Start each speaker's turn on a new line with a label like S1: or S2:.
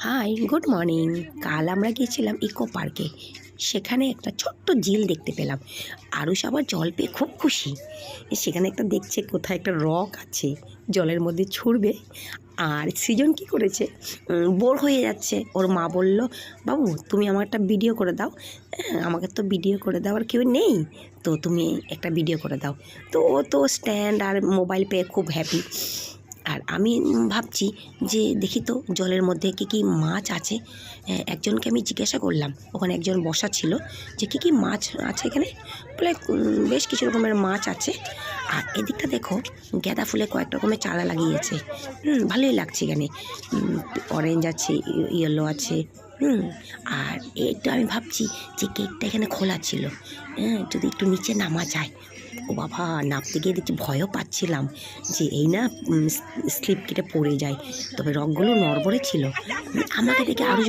S1: High, good morning. কাল আমরা গিয়েছিলাম ইকো পার্কে। সেখানে একটা ছোট্ট ঝিল দেখতে পেলাম। আরুষ আবার জল পেয়ে খুব খুশি। সেখানে একটা দেখছে কোথায় একটা রক আছে, জলের মধ্যে ছুঁড়বে। আর সৃজন কী করেছে, বোর হয়ে যাচ্ছে। ওর মা বলল, বাবু তুমি আমার একটা ভিডিও করে দাও। আমাকে তো ভিডিও করে দেওয়ার কেউ নেই, তো তুমি একটা ভিডিও করে দাও। তো ও তো স্ট্যান্ড আর মোবাইল পেয়ে খুব হ্যাপি। আর আমি ভাবছি যে দেখি তো জলের মধ্যে কী কী মাছ আছে। একজনকে আমি জিজ্ঞাসা করলাম, ওখানে একজন বসা ছিল, যে কী কী মাছ আছে এখানে। বলে বেশ কিছু রকমের মাছ আছে। আর এদিকটা দেখো, গাঁদা ফুলে কয়েক রকমের চারা লাগিয়েছে। ভালোই লাগছে এখানে। অরেঞ্জ আছে, ইয়েলো আছে। আর একটু আমি ভাবছি যে গেটটা এখানে খোলা ছিল, যদি একটু নিচে নামা যায়। ও বাবা, নামতে গিয়ে দেখছি ভয়ও পাচ্ছিলাম যে এই না স্লিপ কেটে পড়ে যায়। তবে রকগুলো নড়বড়ে ছিল। আমাকে দেখে আরুষ